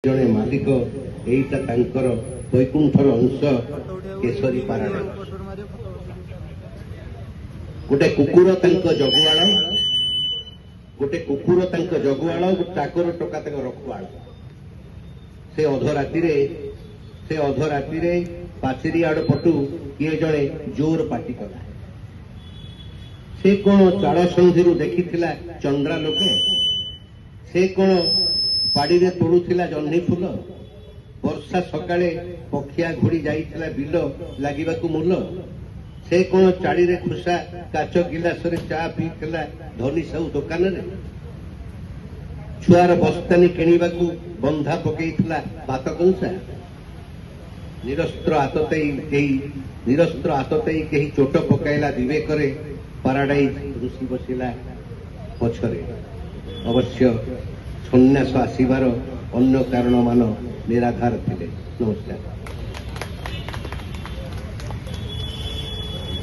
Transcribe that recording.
जड़े मालिक एटा तांकर वैकुंठर अंश केशरी पाराडा गोटे कुकुर जगुआल टाकर टोका रखुआल से अधराति पाचेरी आड़ पटू किए जड़े जोर पाटी कला से कौन चाड़ संधि देखी चंद्रा लोक से कौन बाड़ी रे तोड़ुथिला जह्नी फूल वर्षा सकाळे पखिया घोड़ी जाइथिला बिल लागिबाकू मूल से कौन चाड़ी रे खुशा काच गिलास रे चा पीथिला धनी साहू दुकान रे छुआर बस्तानी किणीबाकू बंधा पकेइथिला भात कंसा निरस्त्र आततेई केही चोट पकाइला विवेकरे पाराडाइज ऋषि बसिला पछरे अवश्य सन्यास आसबार अन्य कारण मान निराधार थे। नमस्कार।